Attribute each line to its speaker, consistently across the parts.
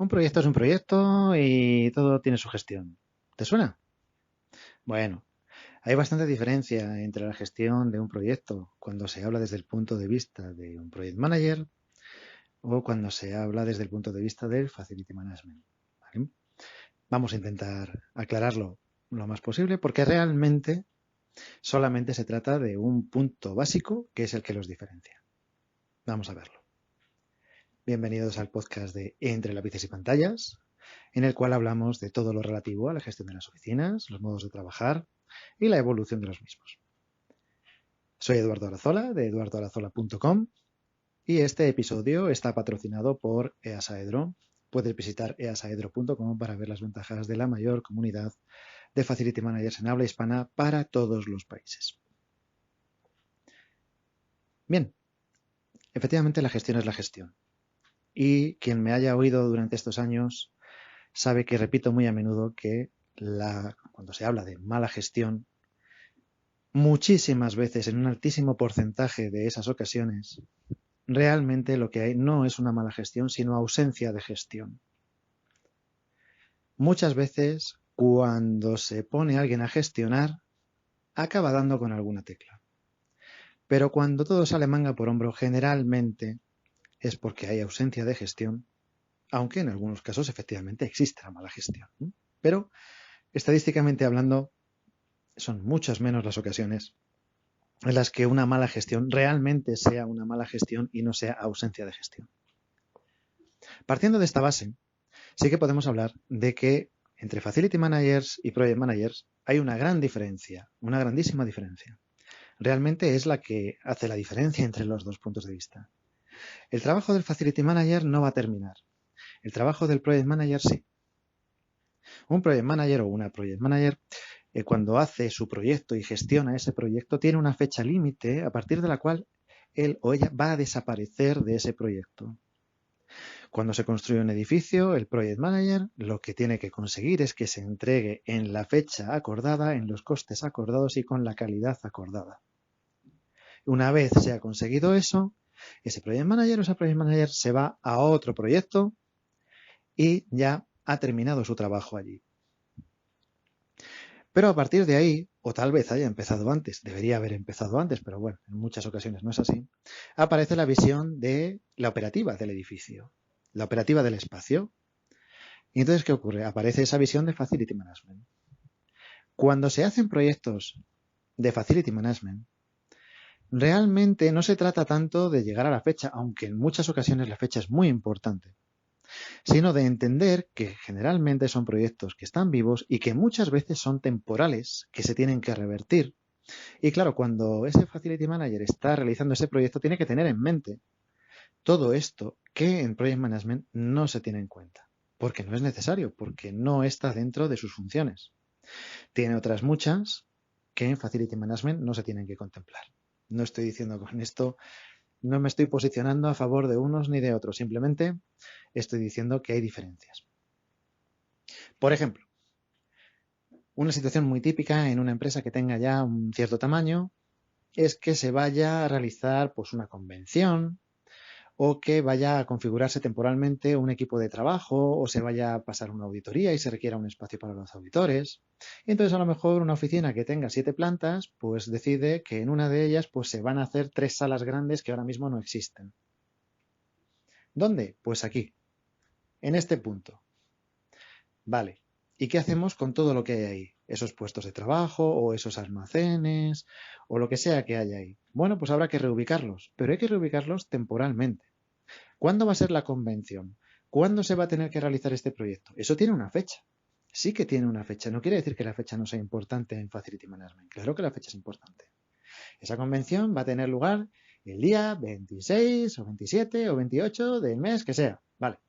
Speaker 1: Un proyecto es un proyecto y todo tiene su gestión. ¿Te suena? Bueno, hay bastante diferencia entre la gestión de un proyecto cuando se habla desde el punto de vista de un project manager o cuando se habla desde el punto de vista del facility management. ¿Vale? Vamos a intentar aclararlo lo más posible porque realmente solamente se trata de un punto básico que es el que los diferencia. Vamos a verlo. Bienvenidos al podcast de Entre lápices y pantallas, en el cual hablamos de todo lo relativo a la gestión de las oficinas, los modos de trabajar y la evolución de los mismos. Soy Eduardo Arazola de eduardoarazola.com y este episodio está patrocinado por EASAEDRO. Puedes visitar easaedro.com para ver las ventajas de la mayor comunidad de Facility Managers en habla hispana para todos los países. Bien, efectivamente la gestión es la gestión. Y quien me haya oído durante estos años sabe que repito muy a menudo que cuando se habla de mala gestión, muchísimas veces, en un altísimo porcentaje de esas ocasiones, realmente lo que hay no es una mala gestión, sino ausencia de gestión. Muchas veces, cuando se pone a alguien a gestionar, acaba dando con alguna tecla. Pero cuando todo sale manga por hombro, generalmente es porque hay ausencia de gestión, aunque en algunos casos efectivamente existe la mala gestión. Pero, estadísticamente hablando, son muchas menos las ocasiones en las que una mala gestión realmente sea una mala gestión y no sea ausencia de gestión. Partiendo de esta base, sí que podemos hablar de que entre Facility Managers y Project Managers hay una gran diferencia, una grandísima diferencia. Realmente es la que hace la diferencia entre los dos puntos de vista. El trabajo del Facility Manager no va a terminar. El trabajo del Project Manager sí. Un Project Manager o una Project Manager cuando hace su proyecto y gestiona ese proyecto, tiene una fecha límite a partir de la cual él o ella va a desaparecer de ese proyecto. Cuando se construye un edificio, el Project Manager lo que tiene que conseguir es que se entregue en la fecha acordada, en los costes acordados y con la calidad acordada. Una vez se ha conseguido eso, ese Project Manager o esa Project Manager se va a otro proyecto y ya ha terminado su trabajo allí. Pero a partir de ahí, o tal vez haya empezado antes, debería haber empezado antes, pero bueno, en muchas ocasiones no es así, aparece la visión de la operativa del edificio, la operativa del espacio. Y entonces, ¿qué ocurre? Aparece esa visión de Facility Management. Cuando se hacen proyectos de Facility Management, realmente no se trata tanto de llegar a la fecha, aunque en muchas ocasiones la fecha es muy importante, sino de entender que generalmente son proyectos que están vivos y que muchas veces son temporales, que se tienen que revertir. Y claro, cuando ese Facility Manager está realizando ese proyecto, tiene que tener en mente todo esto que en Project Management no se tiene en cuenta, porque no es necesario, porque no está dentro de sus funciones. Tiene otras muchas que en Facility Management no se tienen que contemplar. No estoy diciendo con esto, no me estoy posicionando a favor de unos ni de otros, simplemente estoy diciendo que hay diferencias. Por ejemplo, una situación muy típica en una empresa que tenga ya un cierto tamaño es que se vaya a realizar pues una convención o que vaya a configurarse temporalmente un equipo de trabajo o se vaya a pasar una auditoría y se requiera un espacio para los auditores. Y entonces a lo mejor una oficina que tenga 7 plantas pues decide que en una de ellas pues se van a hacer 3 salas grandes que ahora mismo no existen. ¿Dónde? Pues aquí, en este punto. Vale. ¿Y qué hacemos con todo lo que hay ahí? Esos puestos de trabajo o esos almacenes o lo que sea que haya ahí. Bueno, pues habrá que reubicarlos, pero hay que reubicarlos temporalmente. ¿Cuándo va a ser la convención? ¿Cuándo se va a tener que realizar este proyecto? Eso tiene una fecha. Sí que tiene una fecha. No quiere decir que la fecha no sea importante en Facility Management. Claro que la fecha es importante. Esa convención va a tener lugar el día 26 o 27 o 28 del mes que sea. Vale.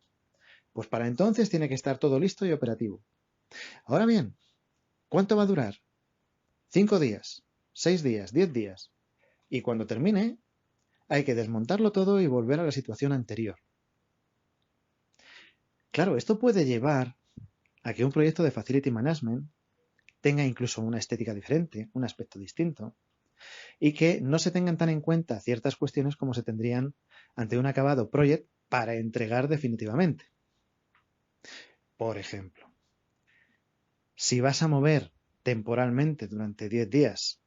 Speaker 1: Pues para entonces tiene que estar todo listo y operativo. Ahora bien, ¿cuánto va a durar? 5 días, 6 días, 10 días. Y cuando termine, hay que desmontarlo todo y volver a la situación anterior. Claro, esto puede llevar a que un proyecto de Facility Management tenga incluso una estética diferente, un aspecto distinto, y que no se tengan tan en cuenta ciertas cuestiones como se tendrían ante un acabado project para entregar definitivamente. Por ejemplo, si vas a mover temporalmente durante 10 días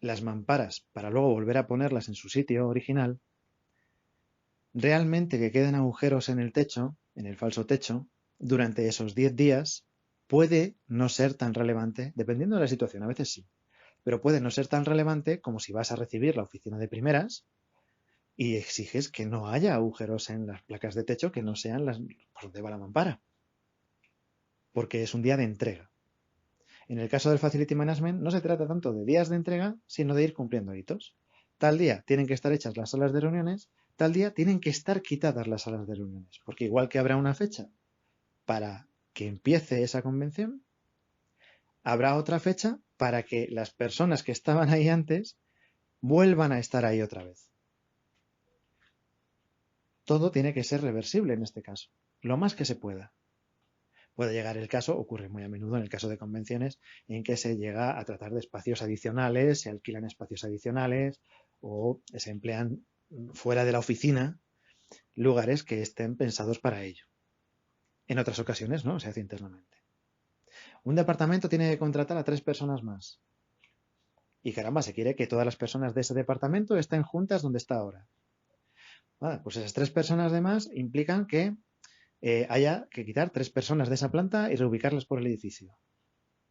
Speaker 1: las mamparas para luego volver a ponerlas en su sitio original, realmente que queden agujeros en el techo, en el falso techo, durante esos 10 días puede no ser tan relevante, dependiendo de la situación, a veces sí, pero puede no ser tan relevante como si vas a recibir la oficina de primeras y exiges que no haya agujeros en las placas de techo que no sean las por donde va la mampara, porque es un día de entrega. En el caso del Facility Management no se trata tanto de días de entrega, sino de ir cumpliendo hitos. Tal día tienen que estar hechas las salas de reuniones, tal día tienen que estar quitadas las salas de reuniones, porque igual que habrá una fecha para que empiece esa convención, habrá otra fecha para que las personas que estaban ahí antes vuelvan a estar ahí otra vez. Todo tiene que ser reversible en este caso, lo más que se pueda. Puede llegar el caso, ocurre muy a menudo en el caso de convenciones, en que se llega a tratar de espacios adicionales, se alquilan espacios adicionales o se emplean fuera de la oficina lugares que estén pensados para ello. En otras ocasiones no, se hace internamente. Un departamento tiene que contratar a 3 personas más. Y caramba, se quiere que todas las personas de ese departamento estén juntas donde está ahora. Vale, pues esas 3 personas de más implican que haya que quitar 3 personas de esa planta y reubicarlas por el edificio.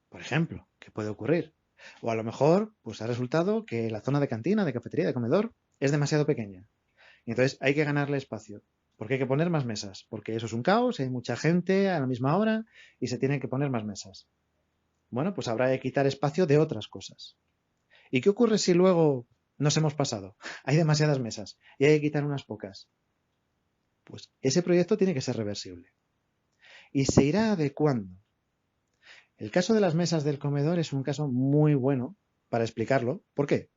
Speaker 1: Por ejemplo, ¿qué puede ocurrir? O a lo mejor, pues ha resultado que la zona de cantina, de cafetería, de comedor es demasiado pequeña. Y entonces hay que ganarle espacio. Porque hay que poner más mesas. Porque eso es un caos, hay mucha gente a la misma hora y se tienen que poner más mesas. Bueno, pues habrá que quitar espacio de otras cosas. ¿Y qué ocurre si luego nos hemos pasado? Hay demasiadas mesas y hay que quitar unas pocas. Pues ese proyecto tiene que ser reversible. Y se irá adecuando. El caso de las mesas del comedor es un caso muy bueno para explicarlo. ¿Por qué?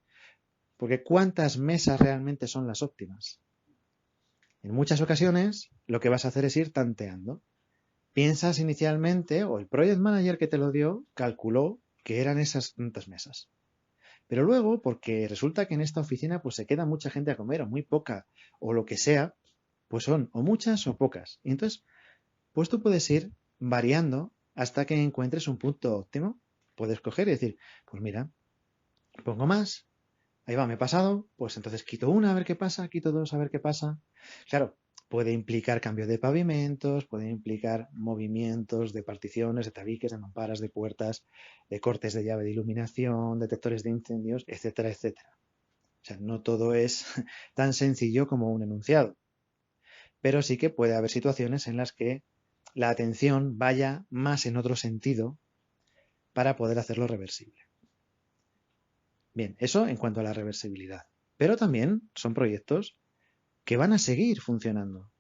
Speaker 1: Porque ¿cuántas mesas realmente son las óptimas? En muchas ocasiones lo que vas a hacer es ir tanteando. Piensas inicialmente, o el project manager que te lo dio, calculó que eran esas tantas mesas. Pero luego, porque resulta que en esta oficina pues se queda mucha gente a comer, o muy poca, o lo que sea, pues son o muchas o pocas. Y entonces, pues tú puedes ir variando hasta que encuentres un punto óptimo. Puedes coger y decir, pues mira, pongo más, ahí va, me he pasado, pues entonces quito una a ver qué pasa, quito dos a ver qué pasa. Claro, puede implicar cambio de pavimentos, puede implicar movimientos de particiones, de tabiques, de mamparas, de puertas, de cortes de llave de iluminación, detectores de incendios, etcétera, etcétera. O sea, no todo es tan sencillo como un enunciado, pero sí que puede haber situaciones en las que la atención vaya más en otro sentido para poder hacerlo reversible. Bien, eso en cuanto a la reversibilidad. Pero también son proyectos que van a seguir funcionando.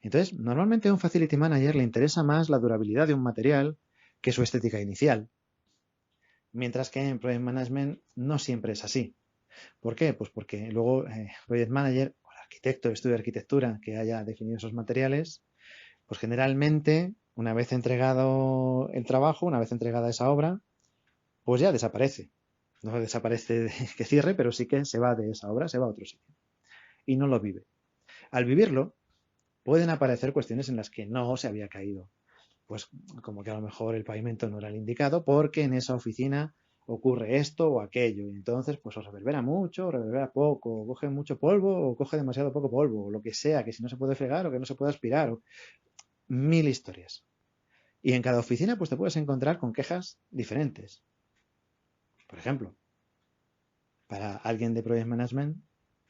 Speaker 1: Entonces, normalmente a un Facility Manager le interesa más la durabilidad de un material que su estética inicial. Mientras que en Project Management no siempre es así. ¿Por qué? Pues porque luego Project Manager o el arquitecto de estudio de arquitectura que haya definido esos materiales, pues generalmente, una vez entregado el trabajo, una vez entregada esa obra, pues ya desaparece. No desaparece que cierre, pero sí que se va de esa obra, se va a otro sitio. Y no lo vive. Al vivirlo, pueden aparecer cuestiones en las que no se había caído. Pues como que a lo mejor el pavimento no era el indicado porque en esa oficina ocurre esto o aquello. Y entonces pues o reverbera mucho, o reverbera poco, o coge mucho polvo, o coge demasiado poco polvo, o lo que sea, que si no se puede fregar o que no se puede aspirar. O mil historias. Y en cada oficina pues te puedes encontrar con quejas diferentes. Por ejemplo, para alguien de Project Management,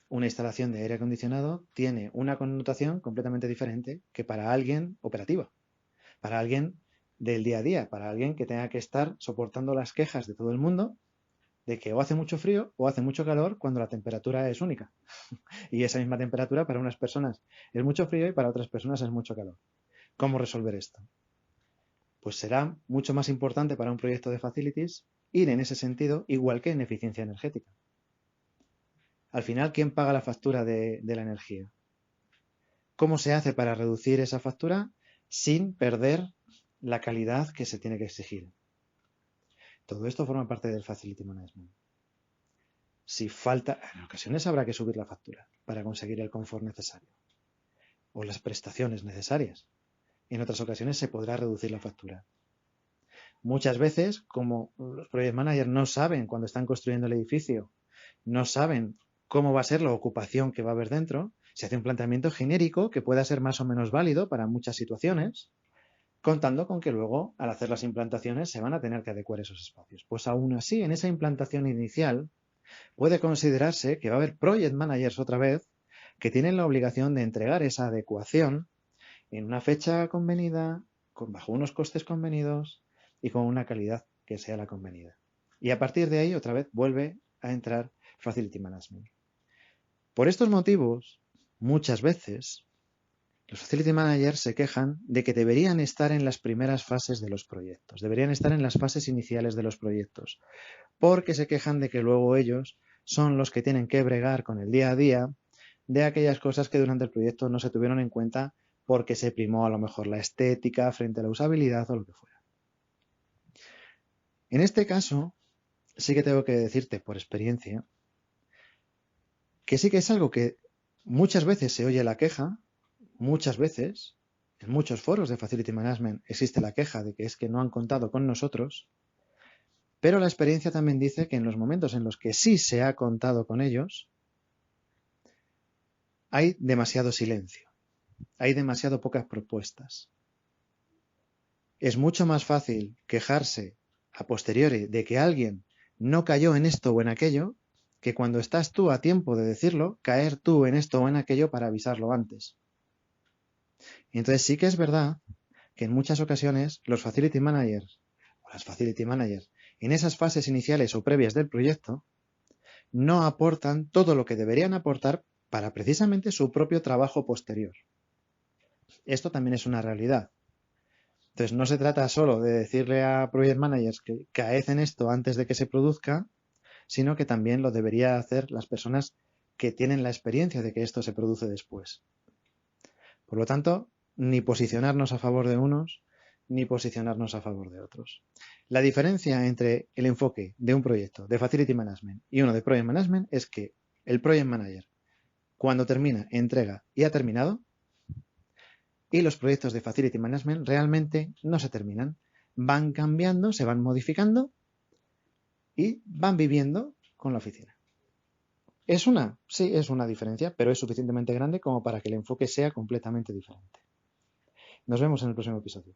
Speaker 1: una instalación de aire acondicionado tiene una connotación completamente diferente que para alguien operativa, para alguien del día a día, para alguien que tenga que estar soportando las quejas de todo el mundo de que o hace mucho frío o hace mucho calor cuando la temperatura es única. Y esa misma temperatura para unas personas es mucho frío y para otras personas es mucho calor. ¿Cómo resolver esto? Pues será mucho más importante para un proyecto de facilities ir en ese sentido, igual que en eficiencia energética. Al final, ¿quién paga la factura de la energía? ¿Cómo se hace para reducir esa factura sin perder la calidad que se tiene que exigir? Todo esto forma parte del Facility Management. Si falta, en ocasiones habrá que subir la factura para conseguir el confort necesario o las prestaciones necesarias. en otras ocasiones se podrá reducir la factura. Muchas veces, como los project managers no saben cuando están construyendo el edificio, no saben cómo va a ser la ocupación que va a haber dentro, se hace un planteamiento genérico que pueda ser más o menos válido para muchas situaciones, contando con que luego, al hacer las implantaciones, se van a tener que adecuar esos espacios. Pues aún así, en esa implantación inicial, puede considerarse que va a haber project managers otra vez que tienen la obligación de entregar esa adecuación en una fecha convenida, bajo unos costes convenidos y con una calidad que sea la convenida. Y a partir de ahí, otra vez, vuelve a entrar Facility Management. Por estos motivos, muchas veces, los Facility Managers se quejan de que deberían estar en las primeras fases de los proyectos, deberían estar en las fases iniciales de los proyectos, porque se quejan de que luego ellos son los que tienen que bregar con el día a día de aquellas cosas que durante el proyecto no se tuvieron en cuenta porque se primó a lo mejor la estética frente a la usabilidad o lo que fuera. En este caso, sí que tengo que decirte por experiencia que sí que es algo que muchas veces se oye la queja, muchas veces, en muchos foros de Facility Management existe la queja de que es que no han contado con nosotros, pero la experiencia también dice que en los momentos en los que sí se ha contado con ellos, hay demasiado silencio, hay demasiado pocas propuestas. Es mucho más fácil quejarse a posteriori de que alguien no cayó en esto o en aquello, que cuando estás tú a tiempo de decirlo, caer tú en esto o en aquello para avisarlo antes. Y entonces sí que es verdad que en muchas ocasiones los Facility Managers o las Facility Managers en esas fases iniciales o previas del proyecto no aportan todo lo que deberían aportar para precisamente su propio trabajo posterior. Esto también es una realidad. Entonces no se trata solo de decirle a Project Managers que caecen esto antes de que se produzca, sino que también lo debería hacer las personas que tienen la experiencia de que esto se produce después. Por lo tanto, ni posicionarnos a favor de unos, ni posicionarnos a favor de otros. La diferencia entre el enfoque de un proyecto de Facility Management y uno de Project Management es que el Project Manager, cuando termina, entrega y ha terminado, y los proyectos de Facility Management realmente no se terminan. Van cambiando, se van modificando y van viviendo con la oficina. Sí, es una diferencia, pero es suficientemente grande como para que el enfoque sea completamente diferente. Nos vemos en el próximo episodio.